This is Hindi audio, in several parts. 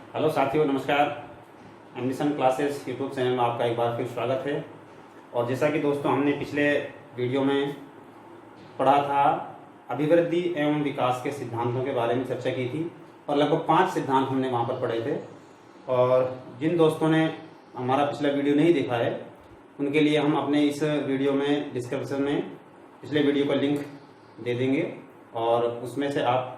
हेलो साथियों, नमस्कार। एडमिशन क्लासेस यूट्यूब चैनल में आपका एक बार फिर स्वागत है। और जैसा कि दोस्तों हमने पिछले वीडियो में पढ़ा था, अभिवृद्धि एवं विकास के सिद्धांतों के बारे में चर्चा की थी और लगभग 5 सिद्धांत हमने वहाँ पर पढ़े थे। और जिन दोस्तों ने हमारा पिछला वीडियो नहीं देखा है उनके लिए हम अपने इस वीडियो में डिस्क्रिप्शन में पिछले वीडियो का लिंक दे देंगे और उसमें से आप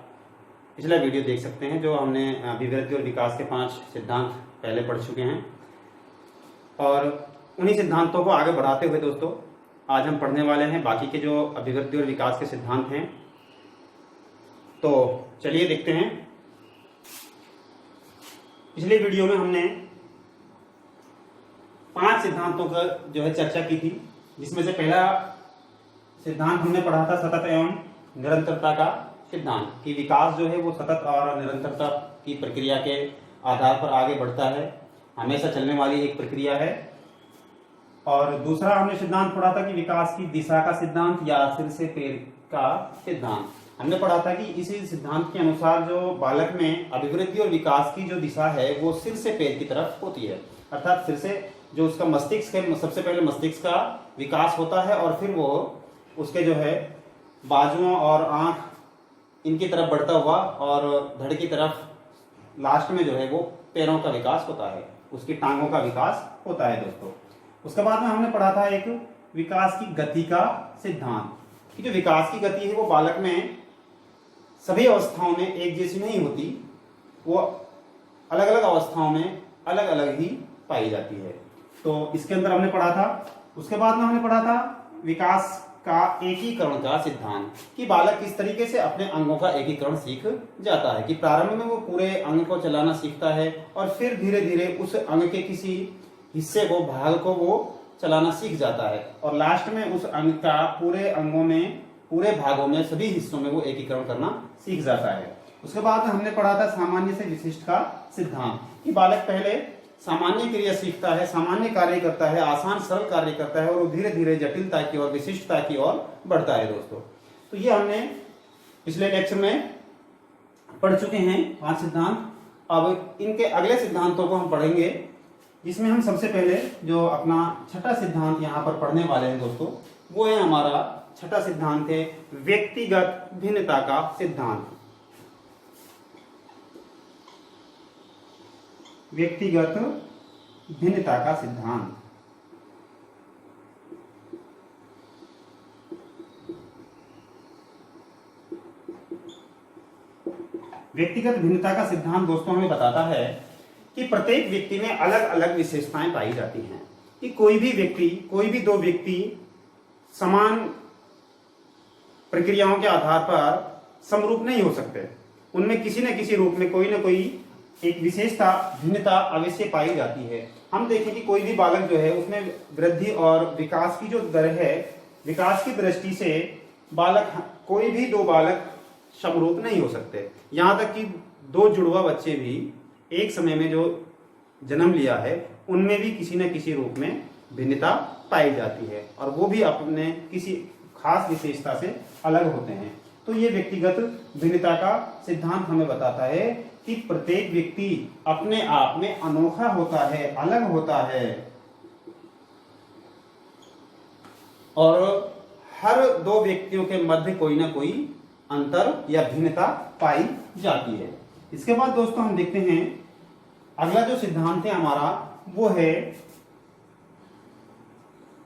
पिछला वीडियो देख सकते हैं जो हमने अभिवृद्धि और विकास के 5 सिद्धांत पहले पढ़ चुके हैं। और उन्हीं सिद्धांतों को आगे बढ़ाते हुए दोस्तों आज हम पढ़ने वाले हैं बाकी के जो अभिवृद्धि और विकास के सिद्धांत हैं। तो चलिए देखते हैं। पिछले वीडियो में हमने 5 सिद्धांतों का जो है चर्चा की थी, जिसमें से पहला सिद्धांत हमने पढ़ा था सतत एवं निरंतरता का सिद्धांत कि विकास जो है वो सतत और निरंतरता की प्रक्रिया के आधार पर आगे बढ़ता है, हमेशा चलने वाली एक प्रक्रिया है। और दूसरा हमने सिद्धांत पढ़ा था कि विकास की दिशा का सिद्धांत या सिर से पैर का सिद्धांत। हमने पढ़ा था कि इसी सिद्धांत के अनुसार जो बालक में अभिवृद्धि और विकास की जो दिशा है वो सिर से पैर की तरफ होती है, अर्थात सिर से जो उसका मस्तिष्क है, सबसे पहले मस्तिष्क का विकास होता है और फिर वो उसके जो है बाजुओं और आंख इनकी तरफ बढ़ता हुआ और धड़ की तरफ लास्ट में जो है वो पैरों का विकास होता है, उसकी टांगों का विकास होता है दोस्तों। उसके बाद में हमने पढ़ा था एक विकास की गति का सिद्धांत कि जो विकास की गति है वो बालक में सभी अवस्थाओं में एक जैसी नहीं होती, वो अलग अलग अवस्थाओं में अलग अलग ही पाई जाती है। तो इसके अंदर हमने पढ़ा था। उसके बाद में हमने पढ़ा था विकास का एकीकरण का सिद्धांत कि बालक किस तरीके से अपने अंगों का एकीकरण सीख जाता है कि प्रारंभ में वो पूरे अंग को चलाना सीखता है और फिर धीरे धीरे उस अंग के किसी हिस्से को, भाग को वो चलाना सीख जाता है और लास्ट में उस अंग का पूरे अंगों में, पूरे भागों में, सभी हिस्सों में वो एकीकरण करना सीख जाता है। उसके बाद हमने पढ़ा था सामान्य से विशिष्ट का सिद्धांत कि बालक पहले सामान्य क्रिया सीखता है, सामान्य कार्य करता है, आसान सरल कार्य करता है और वो धीरे धीरे जटिलता की और विशिष्टता की ओर बढ़ता है दोस्तों। तो ये हमने पिछले लेक्चर में पढ़ चुके हैं 5 सिद्धांत। अब इनके अगले सिद्धांतों को हम पढ़ेंगे, जिसमें हम सबसे पहले जो अपना छठा सिद्धांत यहाँ पर पढ़ने वाले हैं दोस्तों, वो है हमारा छठा सिद्धांत है व्यक्तिगत भिन्नता का सिद्धांत। व्यक्तिगत भिन्नता का सिद्धांत। व्यक्तिगत भिन्नता का सिद्धांत दोस्तों हमें बताता है कि प्रत्येक व्यक्ति में अलग अलग विशेषताएं पाई जाती हैं कि कोई भी व्यक्ति, कोई भी 2 व्यक्ति समान प्रक्रियाओं के आधार पर समरूप नहीं हो सकते। उनमें किसी न किसी रूप में कोई ना कोई एक विशेषता, भिन्नता अवश्य पाई जाती है। हम देखें कि कोई भी बालक जो है उसमें वृद्धि और विकास की जो दर है, विकास की दृष्टि से बालक, कोई भी 2 बालक समरूप नहीं हो सकते। यहाँ तक कि 2 जुड़वा बच्चे भी एक समय में जो जन्म लिया है उनमें भी किसी न किसी रूप में भिन्नता पाई जाती है और वो भी अपने किसी खास विशेषता से अलग होते हैं। तो ये व्यक्तिगत भिन्नता का सिद्धांत हमें बताता है कि प्रत्येक व्यक्ति अपने आप में अनोखा होता है, अलग होता है और हर 2 व्यक्तियों के मध्य कोई ना कोई अंतर या भिन्नता पाई जाती है। इसके बाद दोस्तों हम देखते हैं अगला जो सिद्धांत है हमारा वो है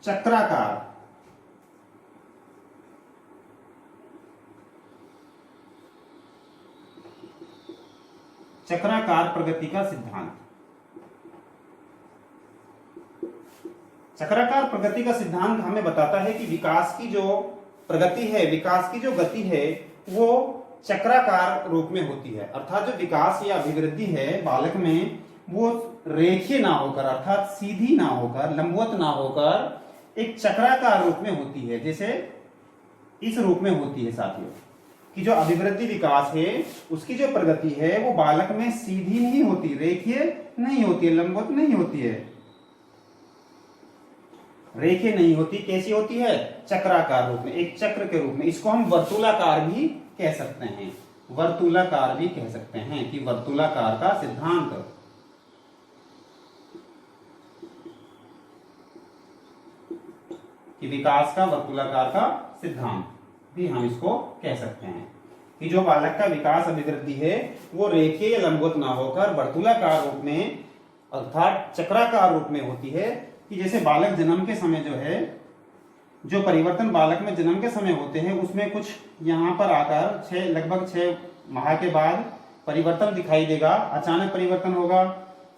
चक्राकार। चक्राकार प्रगति का सिद्धांत। चक्राकार प्रगति का सिद्धांत हमें बताता है कि विकास की जो प्रगति है, विकास की जो गति है वो चक्राकार रूप में होती है, अर्थात जो विकास या अभिवृद्धि है बालक में वो रेखीय ना होकर, अर्थात सीधी ना होकर, लंबवत ना होकर एक चक्राकार रूप में होती है। जैसे इस रूप में होती है साथियों कि जो अभिवृद्धि विकास है उसकी जो प्रगति है वो बालक में सीधी नहीं होती, रेखीय नहीं होती है, लंबवत नहीं होती है, रेखीय नहीं होती। कैसी होती है? चक्राकार रूप में, एक चक्र के रूप में। इसको हम वर्तुलाकार भी कह सकते हैं। वर्तुलाकार भी कह सकते हैं कि वर्तुलाकार का सिद्धांत, कि विकास का वर्तुलाकार का सिद्धांत भी हम इसको कह सकते हैं कि जो बालक का विकास अभिवृद्धि है वो रेखीय या लंबवत ना होकर वर्तुलाकार रूप में अर्थात चक्राकार रूप में होती है। कि जैसे बालक जन्म के समय जो है, जो परिवर्तन बालक में जन्म के समय होते हैं उसमें कुछ यहाँ पर आकर लगभग 6 माह के बाद परिवर्तन दिखाई देगा, अचानक परिवर्तन होगा।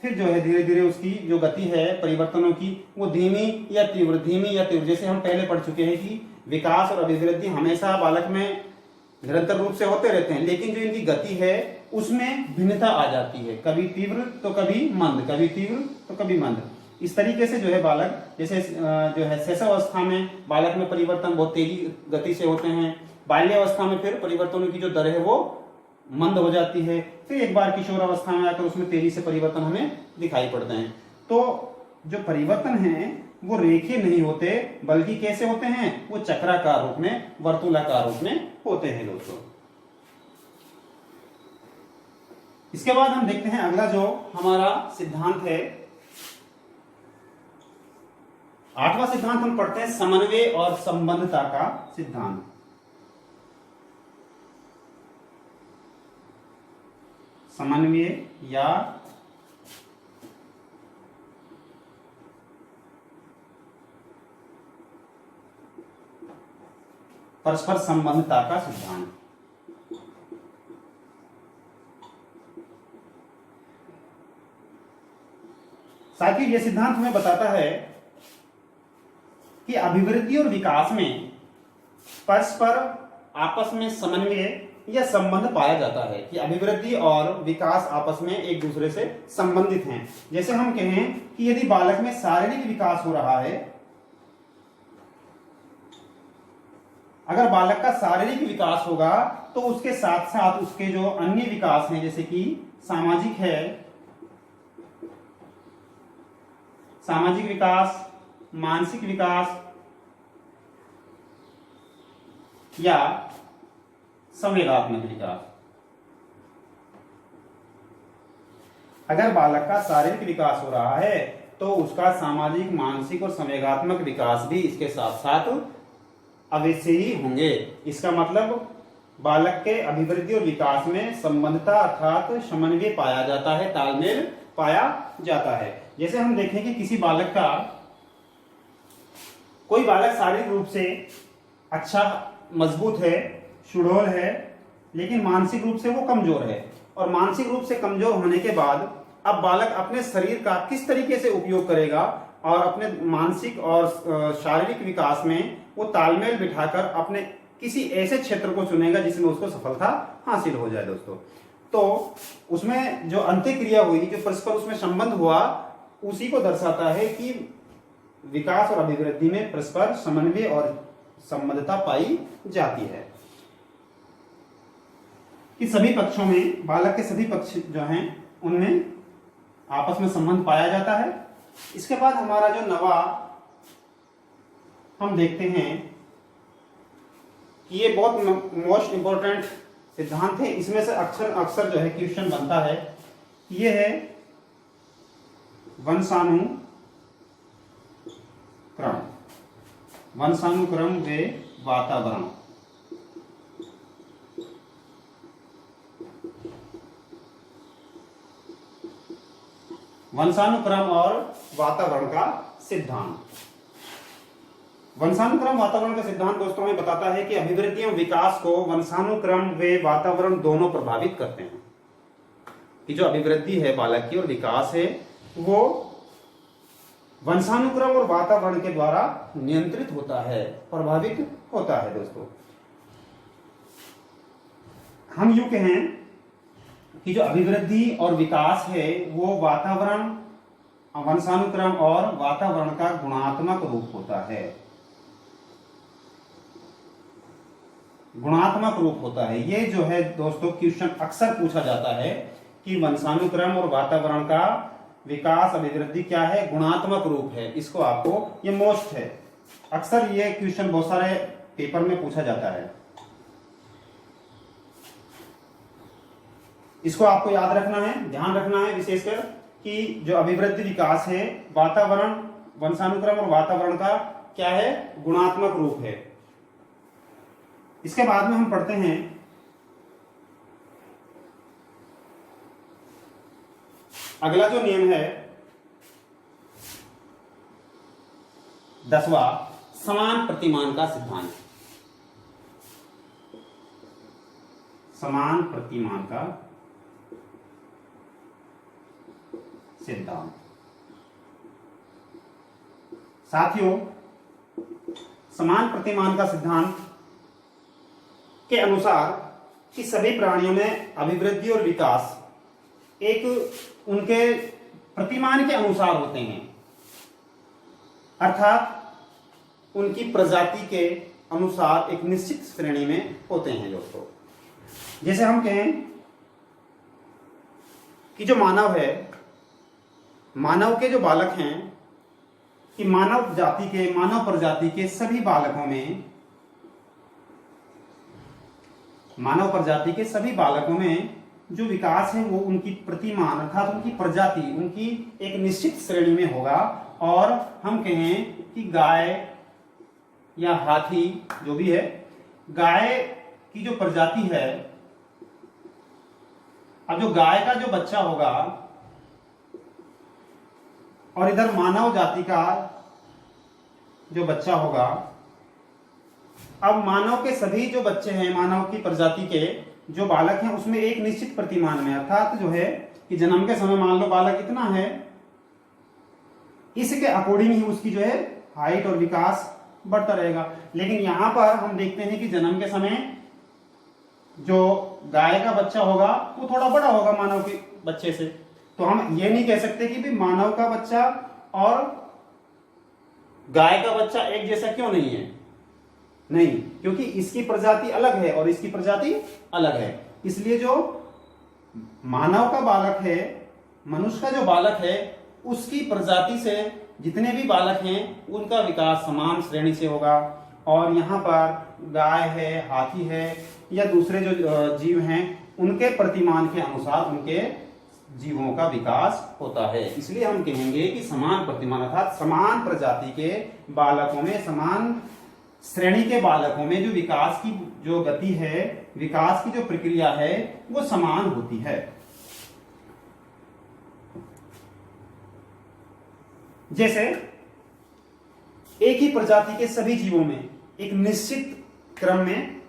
फिर जो है धीरे धीरे उसकी जो गति है परिवर्तनों की वो धीमी या तीव्र, जैसे हम पहले पढ़ चुके हैं कि विकास और अभिवृद्धि हमेशा बालक में निरंतर रूप से होते रहते हैं, लेकिन जो इनकी गति है उसमें भिन्नता आ जाती है, कभी तीव्र तो कभी मंद, कभी तीव्र तो कभी मंद। इस तरीके से जो है बालक जैसे जो है शैशवावस्था में बालक में परिवर्तन बहुत तेजी गति से होते हैं, बाल्यावस्था में फिर परिवर्तनों की जो दर है वो मंद हो जाती है, फिर एक बार किशोर अवस्था में आकर उसमें तेजी से परिवर्तन हमें दिखाई पड़ते हैं। तो जो परिवर्तन है वो रेखीय नहीं होते, बल्कि कैसे होते हैं, वो चक्राकार रूप में, वर्तुलाकार रूप में होते हैं दोस्तों। इसके बाद हम देखते हैं अगला जो हमारा सिद्धांत है, 8वां सिद्धांत हम पढ़ते हैं समन्वय और संबंधता का सिद्धांत। समन्वय या परस्पर संबंधता का सिद्धांत। साथ ही यह सिद्धांत हमें बताता है कि अभिवृद्धि और विकास में परस्पर आपस में समन्वय या संबंध पाया जाता है, कि अभिवृद्धि और विकास आपस में एक दूसरे से संबंधित हैं। जैसे हम कहें कि यदि बालक में शारीरिक विकास हो रहा है, अगर बालक का शारीरिक विकास होगा तो उसके साथ साथ उसके जो अन्य विकास हैं, जैसे कि सामाजिक है, सामाजिक विकास, मानसिक विकास या संवेगात्मक विकास, अगर बालक का शारीरिक विकास हो रहा है तो उसका सामाजिक, मानसिक और संवेगात्मक विकास भी इसके साथ साथ अवश्य ही होंगे। इसका मतलब बालक के अभिवृद्धि और विकास में संबंधता अर्थात समन्वय पाया जाता है, तालमेल पाया जाता है। जैसे हम देखें कि किसी बालक का, कोई बालक शारीरिक रूप से अच्छा मजबूत है, सुडौल है, लेकिन मानसिक रूप से वो कमजोर है, और मानसिक रूप से कमजोर होने के बाद अब बालक अपने शरीर का किस तरीके से उपयोग करेगा और अपने मानसिक और शारीरिक विकास में वो तालमेल बिठाकर अपने किसी ऐसे क्षेत्र को चुनेगा जिसमें उसको सफलता हासिल हो जाए दोस्तों। तो उसमें जो अंत्यक्रिया हुई, जो परस्पर उसमें संबंध हुआ, उसी को दर्शाता है कि विकास और अभिवृद्धि में परस्पर समन्वय और संबंधता पाई जाती है, कि सभी पक्षों में, बालक के सभी पक्ष जो हैं उनमें आपस में संबंध पाया जाता है। इसके बाद हमारा जो 9वां हम देखते हैं कि ये बहुत मोस्ट इंपॉर्टेंट सिद्धांत है, इसमें से अक्सर जो है क्वेश्चन बनता है, ये है वंशानुक्रम व वातावरण। वंशानुक्रम और वातावरण का सिद्धांत। वंशानुक्रम वातावरण का सिद्धांत दोस्तों हमें बताता है कि अभिवृद्धि एवं विकास को वंशानुक्रम व वातावरण दोनों प्रभावित करते हैं, कि जो अभिवृद्धि है बालक की और विकास है वो वंशानुक्रम और वातावरण के द्वारा नियंत्रित होता है, प्रभावित होता है दोस्तों। हम यूं कहें कि जो अभिवृद्धि और विकास है वो वातावरण, वंशानुक्रम और वातावरण का गुणात्मक रूप होता है, गुणात्मक रूप होता है। ये जो है दोस्तों क्वेश्चन अक्सर पूछा जाता है कि वंशानुक्रम और वातावरण का विकास अभिवृद्धि क्या है, गुणात्मक रूप है। इसको आपको, ये मोस्ट है, अक्सर ये क्वेश्चन बहुत सारे पेपर में पूछा जाता है। इसको आपको याद रखना है, ध्यान रखना है विशेषकर कि जो अभिवृद्धि विकास है वातावरण, वंशानुक्रम और वातावरण का क्या है, गुणात्मक रूप है। इसके बाद में हम पढ़ते हैं अगला जो नियम है 10वां, समान प्रतिमान का सिद्धांत। समान प्रतिमान का सिद्धांत। साथियों, समान प्रतिमान का सिद्धांत के अनुसार कि सभी प्राणियों में अभिवृद्धि और विकास एक उनके प्रतिमान के अनुसार होते हैं, अर्थात उनकी प्रजाति के अनुसार एक निश्चित श्रेणी में होते हैं दोस्तों। जैसे हम कहें कि जो मानव है, मानव के जो बालक हैं, कि मानव जाति के, मानव प्रजाति के सभी बालकों में, मानव प्रजाति के सभी बालकों में जो विकास है वो उनकी प्रतिमान अर्थात उनकी प्रजाति, उनकी एक निश्चित श्रेणी में होगा। और हम कहें कि गाय या हाथी जो भी है, गाय की जो प्रजाति है, अब जो गाय का जो बच्चा होगा और इधर मानव जाति का जो बच्चा होगा, अब मानव के सभी जो बच्चे हैं, मानव की प्रजाति के जो बालक हैं, उसमें एक निश्चित प्रतिमान में, अर्थात जो है कि जन्म के समय मान लो बालक इतना है, इसके अकॉर्डिंग ही उसकी जो है हाइट और विकास बढ़ता रहेगा। लेकिन यहां पर हम देखते हैं कि जन्म के समय जो गाय का बच्चा होगा वो थोड़ा बड़ा होगा मानव के बच्चे से। तो हम ये नहीं कह सकते कि भी मानव का बच्चा और गाय का बच्चा एक जैसा क्यों नहीं है, नहीं, क्योंकि इसकी प्रजाति अलग है और इसकी प्रजाति अलग है। इसलिए जो मानव का बालक है, मनुष्य का जो बालक है, उसकी प्रजाति से जितने भी बालक हैं उनका विकास समान श्रेणी से होगा। और यहाँ पर गाय है, हाथी है या दूसरे जो जीव हैं, उनके प्रतिमान के अनुसार उनके जीवों का विकास होता है। इसलिए हम कहेंगे कि समान प्रतिमान अर्थात समान प्रजाति के बालकों में, समान श्रेणी के बालकों में जो विकास की जो गति है, विकास की जो प्रक्रिया है, वो समान होती है। जैसे एक ही प्रजाति के सभी जीवों में एक निश्चित क्रम में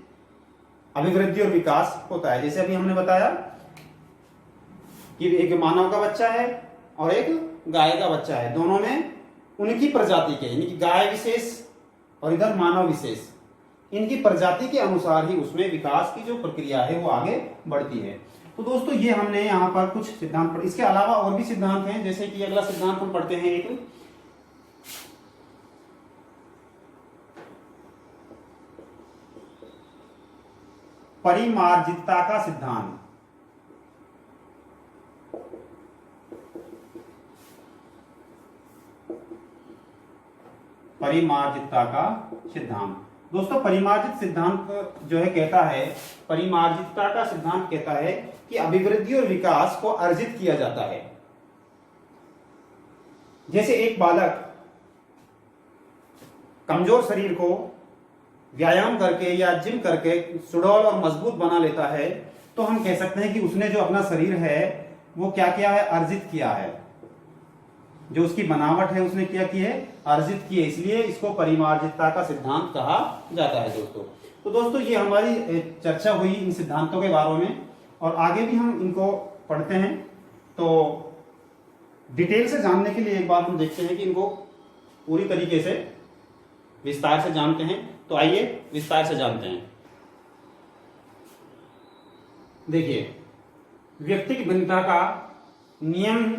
अभिवृद्धि और विकास होता है। जैसे अभी हमने बताया कि एक मानव का बच्चा है और एक गाय का बच्चा है, दोनों में उनकी प्रजाति के, यानी कि गाय विशेष और इधर मानव विशेष, इनकी प्रजाति के अनुसार ही उसमें विकास की जो प्रक्रिया है वो आगे बढ़ती है। तो दोस्तों ये हमने यहाँ पर कुछ सिद्धांत पढ़े। इसके अलावा और भी सिद्धांत हैं, जैसे कि अगला सिद्धांत हम पढ़ते हैं एक परिमार्जितता का सिद्धांत। परिमार्जितता का सिद्धांत। दोस्तों परिमार्जित सिद्धांत जो है कहता है, परिमार्जितता का सिद्धांत कहता है कि अभिवृद्धि और विकास को अर्जित किया जाता है। जैसे एक बालक कमजोर शरीर को व्यायाम करके या जिम करके सुडौल और मजबूत बना लेता है, तो हम कह सकते हैं कि उसने जो अपना शरीर है वो क्या किया है, अर्जित किया है। जो उसकी बनावट है उसने क्या की है, अर्जित की है। इसलिए इसको परिमार्जितता का सिद्धांत कहा जाता है दोस्तों। तो दोस्तों ये हमारी चर्चा हुई इन सिद्धांतों के बारे में, और आगे भी हम इनको पढ़ते हैं। तो डिटेल से जानने के लिए एक बार हम देखते हैं कि इनको पूरी तरीके से विस्तार से जानते हैं। तो आइए विस्तार से जानते हैं। देखिए, व्यक्तिगत भिन्नता का नियम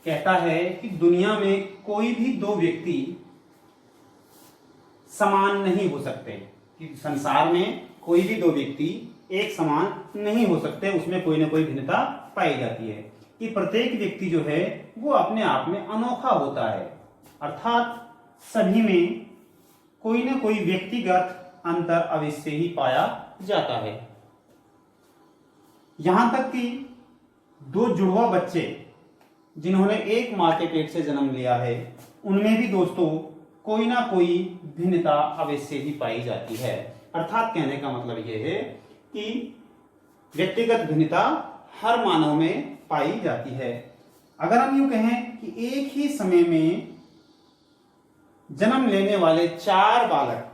कहता है कि दुनिया में कोई भी दो व्यक्ति समान नहीं हो सकते, कि संसार में कोई भी दो व्यक्ति एक समान नहीं हो सकते, उसमें कोई ना कोई भिन्नता पाई जाती है। कि प्रत्येक व्यक्ति जो है वो अपने आप में अनोखा होता है, अर्थात सभी में कोई ना कोई व्यक्तिगत अंतर अवश्य ही पाया जाता है। यहां तक कि दो जुड़वा बच्चे जिन्होंने एक मां के पेट से जन्म लिया है, उनमें भी दोस्तों कोई ना कोई भिन्नता अवश्य ही पाई जाती है। अर्थात कहने का मतलब यह है कि व्यक्तिगत भिन्नता हर मानव में पाई जाती है। अगर हम यूं कहें कि एक ही समय में जन्म लेने वाले 4 बालक,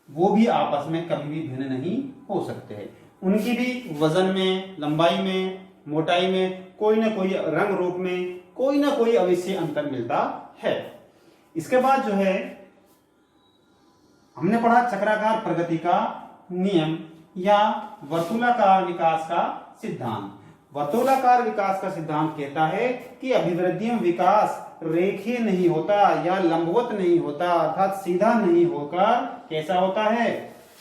वो भी आपस में कभी भी भिन्न नहीं हो सकते हैं। उनकी भी वजन में, लंबाई में, मोटाई में, कोई ना कोई रंग रूप में कोई ना कोई अवश्य अंतर मिलता है। इसके बाद जो है हमने पढ़ा चक्राकार प्रगति का नियम या वर्तुलाकार विकास का सिद्धांत। वर्तुलाकार विकास का सिद्धांत कहता है कि अभिवृद्धि में विकास रेखीय नहीं होता या लंबवत नहीं होता, अर्थात सीधा नहीं होकर कैसा होता है,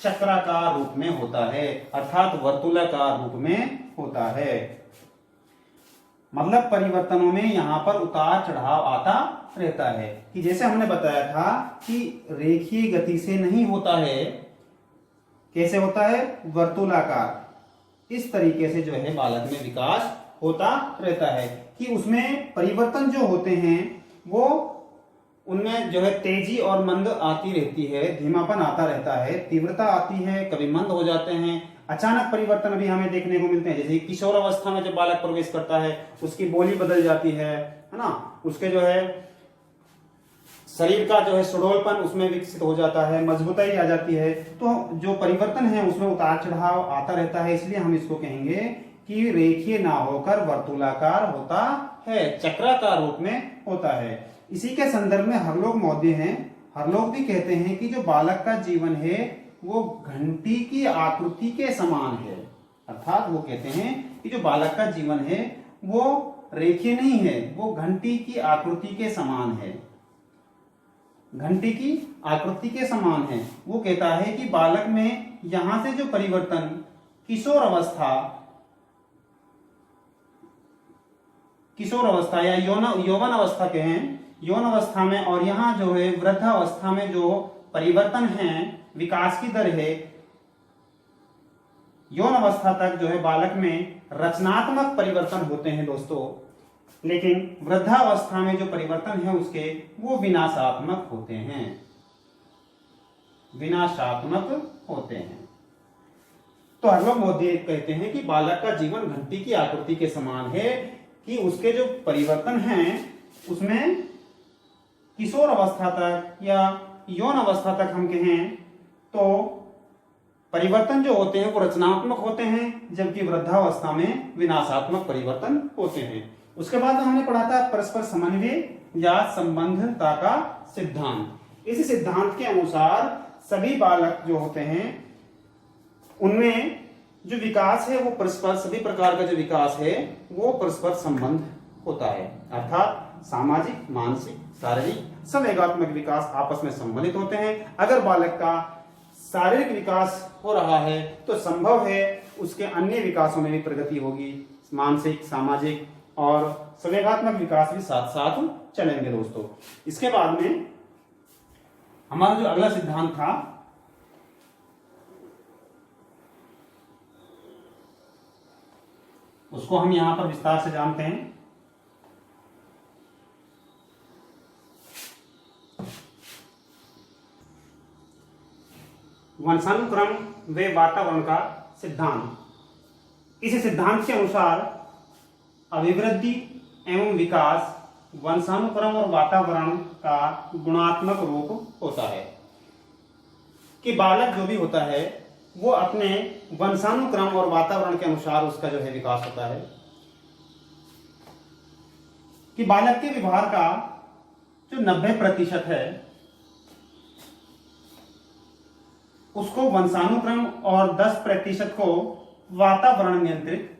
चक्राकार रूप में होता है, अर्थात वर्तुलाकार रूप में होता है। मतलब परिवर्तनों में यहां पर उतार चढ़ाव आता रहता है कि जैसे हमने बताया था कि रेखीय गति से नहीं होता है, कैसे होता है, वर्तुलाकार। इस तरीके से जो है बालक में विकास होता रहता है कि उसमें परिवर्तन जो होते हैं वो उनमें जो है तेजी और मंद आती रहती है, धीमापन आता रहता है, तीव्रता आती है, कभी मंद हो जाते हैं, अचानक परिवर्तन भी हमें देखने को मिलते हैं। जैसे किशोर अवस्था में जब बालक प्रवेश करता है उसकी बोली बदल जाती है ना, उसके जो है शरीर का जो है सुडौलपन उसमें विकसित हो जाता है, मजबूताई आ जाती है। तो जो परिवर्तन है उसमें उतार चढ़ाव आता रहता है, इसलिए हम इसको कहेंगे कि रेखीय ना होकर वर्तुलाकार होता है, चक्राकार रूप में होता है। इसी के संदर्भ में हरलोग मौद्य हैं, हरलोग भी कहते हैं कि जो बालक का जीवन है वो घंटी की आकृति के समान है। अर्थात वो कहते हैं कि जो बालक का जीवन है वो रेखीय नहीं है, वो घंटी की आकृति के समान है, घंटी की आकृति के समान है। वो कहता है कि बालक में यहां से जो परिवर्तन किशोर अवस्था या यौवन अवस्था के हैं, यौन अवस्था में और यहाँ जो है वृद्धावस्था में जो परिवर्तन है, विकास की दर है, यौन अवस्था तक जो है बालक में रचनात्मक परिवर्तन होते हैं दोस्तों, लेकिन वृद्धावस्था में जो परिवर्तन है उसके वो विनाशात्मक होते हैं, विनाशात्मक होते हैं। तो हरलोग मौद्य कहते हैं कि बालक का जीवन घंटी की आकृति के समान है कि उसके जो परिवर्तन हैं उसमें किशोर अवस्था तक या यौन अवस्था तक हम कहें तो परिवर्तन जो होते हैं वो रचनात्मक होते हैं, जबकि वृद्धावस्था में विनाशात्मक परिवर्तन होते हैं। उसके बाद हमने पढ़ा था परस्पर समन्वय या संबंधता का सिद्धांत। इस सिद्धांत के अनुसार सभी बालक जो होते हैं उनमें जो विकास है वो परस्पर, सभी प्रकार का जो विकास है वो परस्पर संबंध होता है, अर्थात सामाजिक, मानसिक, शारीरिक, संवेगात्मक विकास आपस में संबंधित होते हैं। अगर बालक का शारीरिक विकास हो रहा है तो संभव है उसके अन्य विकासों में भी प्रगति होगी, मानसिक, सामाजिक और संवेगात्मक विकास भी साथ साथ चलेंगे दोस्तों। इसके बाद में हमारा जो अगला सिद्धांत था उसको हम यहां पर विस्तार से जानते हैं। वंशानुक्रम व वातावरण का सिद्धांत। इस सिद्धांत के अनुसार अभिवृद्धि एवं विकास वंशानुक्रम और वातावरण का गुणात्मक रूप होता है कि बालक जो भी होता है वो अपने वंशानुक्रम और वातावरण के अनुसार उसका जो है विकास होता है। कि बालक के व्यवहार का जो 90% है उसको वंशानुक्रम और 10% को वातावरण नियंत्रित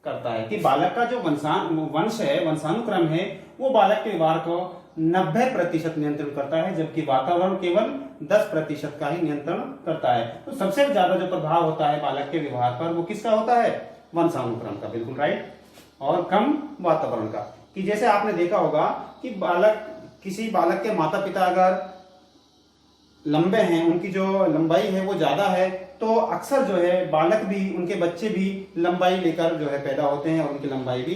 करता है। कि बालक का जो वंश है, वंशानुक्रम है, वो बालक के व्यवहार को 90% नियंत्रण करता है, जबकि वातावरण केवल 10% का ही नियंत्रण करता है। तो सबसे ज्यादा जो प्रभाव होता है बालक के व्यवहार पर वो किसका होता है? वंशानुक्रम का, बिल्कुल राइट, और कम वातावरण का। कि जैसे आपने देखा होगा कि किसी बालक के माता पिता अगर लंबे हैं, उनकी जो लंबाई है वो ज्यादा है, तो अक्सर जो है बालक भी, उनके बच्चे भी लंबाई लेकर जो है पैदा होते हैं और उनकी लंबाई भी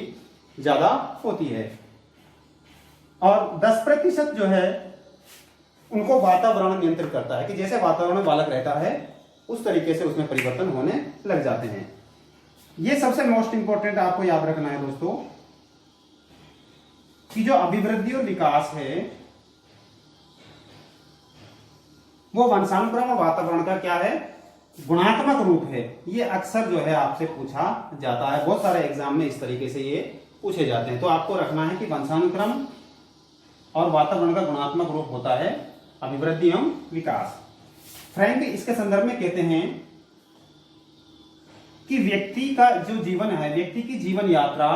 ज्यादा होती है। और 10% जो है उनको वातावरण नियंत्रित करता है, कि जैसे वातावरण में बालक रहता है उस तरीके से उसमें परिवर्तन होने लग जाते हैं। ये सबसे मोस्ट इंपॉर्टेंट आपको याद रखना है दोस्तों, कि जो अभिवृद्धि और विकास है वो वंशानुक्रम और वातावरण का क्या है, गुणात्मक रूप है। ये अक्सर जो है आपसे पूछा जाता है, बहुत सारे एग्जाम में इस तरीके से ये पूछे जाते हैं। तो आपको रखना है कि वंशानुक्रम और वातावरण का गुणात्मक रूप होता है अभिवृद्धि एवं विकास। फ्रैंक इसके संदर्भ में कहते हैं कि व्यक्ति का जो जीवन है, व्यक्ति की जीवन यात्रा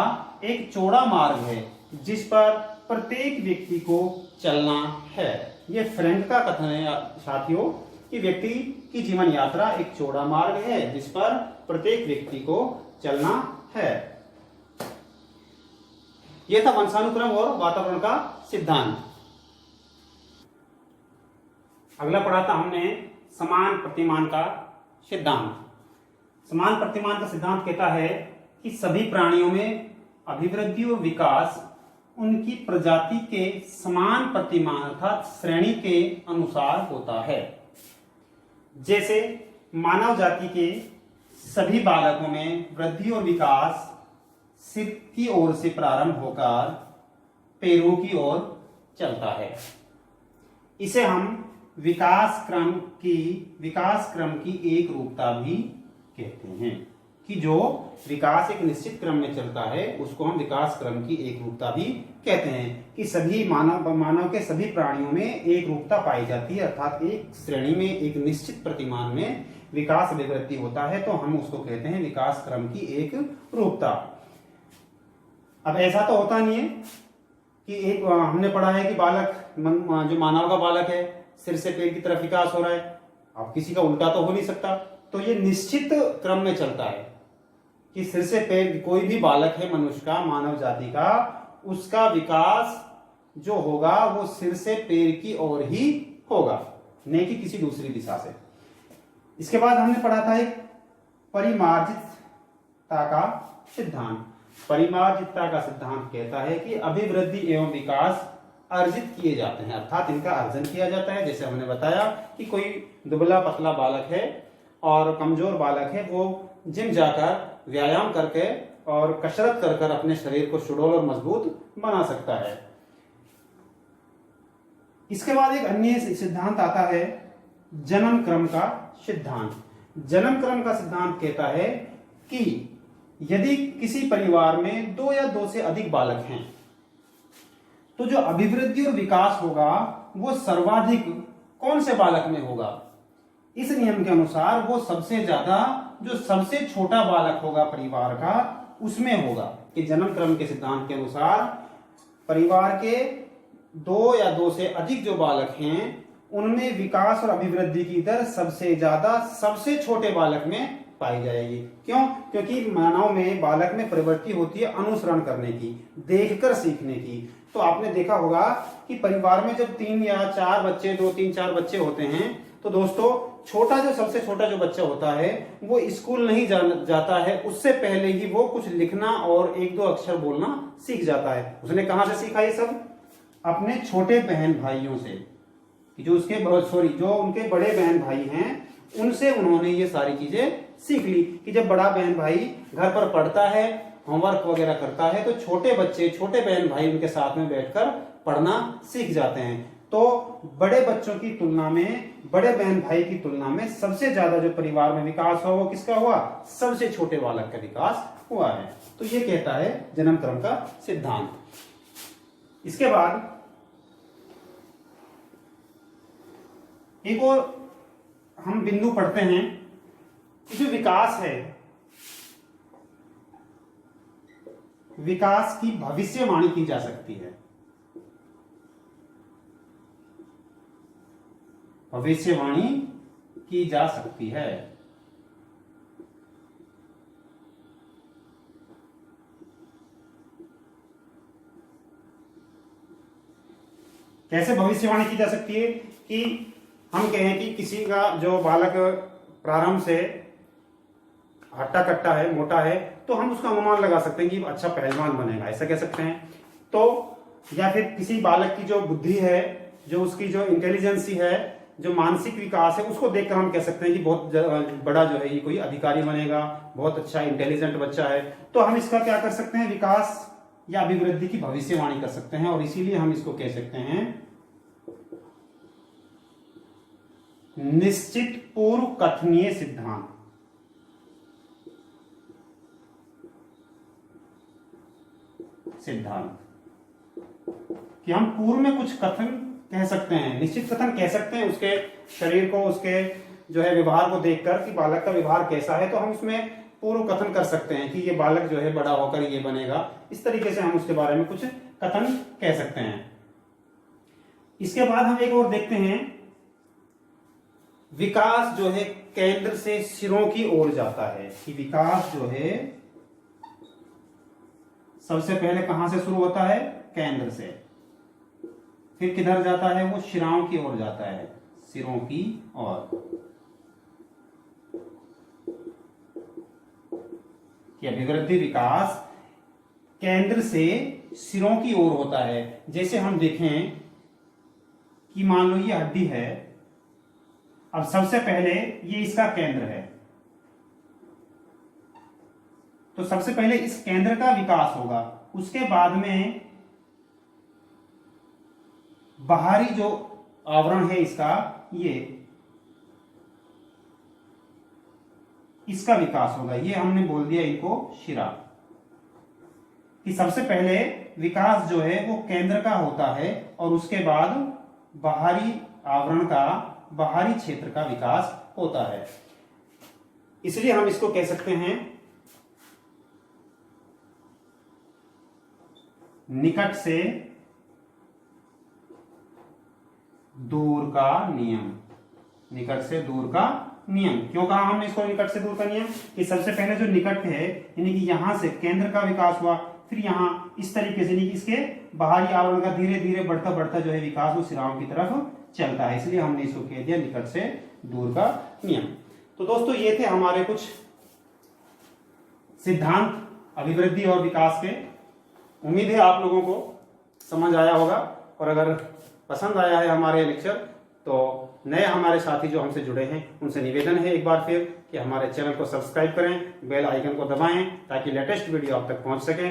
एक चौड़ा मार्ग है जिस पर प्रत्येक व्यक्ति को चलना है। ये फ्रैंक का कथन है साथियों, कि व्यक्ति की जीवन यात्रा एक चौड़ा मार्ग है जिस पर प्रत्येक व्यक्ति को चलना है। यह था वंशानुक्रम और वातावरण का सिद्धांत। अगला पढ़ा था हमने समान प्रतिमान का सिद्धांत। समान प्रतिमान का सिद्धांत कहता है कि सभी प्राणियों में अभिवृद्धि और विकास उनकी प्रजाति के समान प्रतिमान अर्थात श्रेणी के अनुसार होता है। जैसे मानव जाति के सभी बालकों में वृद्धि और विकास सिर की ओर से प्रारंभ होकर पैरों की ओर चलता है। इसे हम विकास क्रम की एक रूपता भी कहते हैं, कि जो विकास एक निश्चित क्रम में चलता है उसको हम विकास क्रम की एक रूपता भी कहते हैं। कि सभी मानव के सभी प्राणियों में एक रूपता पाई जाती है, अर्थात एक श्रेणी में एक निश्चित प्रतिमान में विकास अभिवृद्धि होता है, तो हम उसको कहते हैं विकास क्रम की एक रूपता। अब ऐसा तो होता नहीं है कि एक हमने पढ़ा है कि बालक जो मानव का बालक है सिर से पैर की तरफ विकास हो रहा है, अब किसी का उल्टा तो हो नहीं सकता। तो ये निश्चित क्रम में चलता है कि सिर से पैर, कोई भी बालक है मनुष्य का, मानव जाति का, उसका विकास जो होगा वो सिर से पैर की ओर ही होगा, नहीं कि किसी दूसरी दिशा से। इसके बाद हमने पढ़ा था एक परिमार्जितता का सिद्धांत। परिमार्जितता का सिद्धांत कहता है कि अभिवृद्धि एवं विकास अर्जित किए जाते हैं, अर्थात इनका अर्जन किया जाता है। जैसे हमने बताया कि कोई दुबला पतला बालक है और कमजोर बालक है, वो जिम जाकर व्यायाम करके और कसरत कर कर अपने शरीर को सुडौल और मजबूत बना सकता है। इसके बाद एक अन्य सिद्धांत आता है जन्म क्रम का सिद्धांत। जन्म क्रम का सिद्धांत कहता है कि यदि किसी परिवार में 2 या 2 से अधिक बालक हैं तो जो अभिवृद्धि और विकास होगा वो सर्वाधिक कौन से बालक में होगा। इस नियम के अनुसार वो सबसे ज्यादा जो सबसे छोटा बालक होगा परिवार का उसमें होगा। कि जन्म क्रम के सिद्धांत के अनुसार परिवार के 2 या 2 से अधिक जो बालक हैं उनमें विकास और अभिवृद्धि की दर सबसे ज्यादा सबसे छोटे बालक में पाई जाएगी। क्यों? क्योंकि मानव में बालक में प्रवृत्ति होती है अनुसरण करने की, देखकर सीखने की। तो आपने देखा होगा कि परिवार में जब 3 या 4 बच्चे, 2, 3, 4 बच्चे होते हैं तो दोस्तों सबसे छोटा जो बच्चा होता है वो स्कूल नहीं जाता है, उससे पहले ही वो कुछ लिखना और 1-2 अक्षर बोलना सीख जाता है। उसने कहां से सीखा ये सब? अपने छोटे बहन भाइयों से, जो उनके बड़े बहन भाई हैं उनसे उन्होंने ये सारी चीजें सीख ली। कि जब बड़ा बहन भाई घर पर पढ़ता है, होमवर्क वगैरह करता है, तो छोटे बहन भाई उनके साथ में बैठकर पढ़ना सीख जाते हैं। तो बड़े बच्चों की तुलना में, बड़े बहन भाई की तुलना में सबसे ज्यादा जो परिवार में विकास हुआ वो किसका हुआ? सबसे छोटे बालक का विकास हुआ है। तो ये कहता है जन्म क्रम का सिद्धांत। इसके बाद एक और हम बिंदु पढ़ते हैं कि जो विकास है, विकास की भविष्यवाणी की जा सकती है। भविष्यवाणी की जा सकती है। कैसे भविष्यवाणी की जा सकती है? कि हम कहें कि किसी का जो बालक प्रारंभ से हट्टा कट्टा है, मोटा है, तो हम उसका अनुमान लगा सकते हैं कि अच्छा पहलवान बनेगा, ऐसा कह सकते हैं। तो या फिर किसी बालक की जो बुद्धि है, जो उसकी जो इंटेलिजेंसी है, जो मानसिक विकास है, उसको देखकर हम कह सकते हैं कि बहुत बड़ा जो है ये कोई अधिकारी बनेगा, बहुत अच्छा इंटेलिजेंट बच्चा है। तो हम इसका क्या कर सकते हैं, विकास या अभिवृद्धि की भविष्यवाणी कर सकते हैं, और इसीलिए हम इसको कह सकते हैं निश्चित पूर्व कथनीय सिद्धांत। कि हम पूर्व में कुछ कथन कह सकते हैं, निश्चित कथन कह सकते हैं उसके शरीर को, उसके जो है व्यवहार को देखकर कि बालक का व्यवहार कैसा है, तो हम उसमें पूर्व कथन कर सकते हैं कि ये बालक जो है बड़ा होकर ये बनेगा। इस तरीके से हम उसके बारे में कुछ कथन कह सकते हैं। इसके बाद हम एक और देखते हैं, विकास जो है केंद्र से सिरों की ओर जाता है। कि विकास जो है सबसे पहले कहां से शुरू होता है, केंद्र से, फिर किधर जाता है, वो शिराओं की ओर जाता है, सिरों की ओर। कि अभिवृद्धि विकास केंद्र से सिरों की ओर होता है। जैसे हम देखें कि मान लो ये हड्डी है, अब सबसे पहले ये इसका केंद्र है, तो सबसे पहले इस केंद्र का विकास होगा, उसके बाद में बाहरी जो आवरण है इसका, ये इसका विकास होगा। ये हमने बोल दिया इनको शिरा। कि सबसे पहले विकास जो है वो केंद्र का होता है, और उसके बाद बाहरी आवरण का, बाहरी क्षेत्र का विकास होता है। इसलिए हम इसको कह सकते हैं निकट से दूर का नियम। निकट से दूर का नियम क्यों कहा हमने इसको निकट से दूर का नियम? कि सबसे पहले जो निकट है, यानी कि यहां से केंद्र का विकास हुआ, फिर यहां इस तरीके से, इसके बाहरी आवरण का धीरे धीरे बढ़ता बढ़ता जो है विकास वो सिराओं की तरफ चलता है। इसलिए हमने इसको कह दिया निकट से दूर का नियम। तो दोस्तों ये थे हमारे कुछ सिद्धांत अभिवृद्धि और विकास के। उम्मीद है आप लोगों को समझ आया होगा, और अगर पसंद आया है हमारे लेक्चर, तो नए हमारे साथी जो हमसे जुड़े हैं उनसे निवेदन है एक बार फिर कि हमारे चैनल को सब्सक्राइब करें, बेल आइकन को दबाएं ताकि लेटेस्ट वीडियो आप तक पहुंच सके।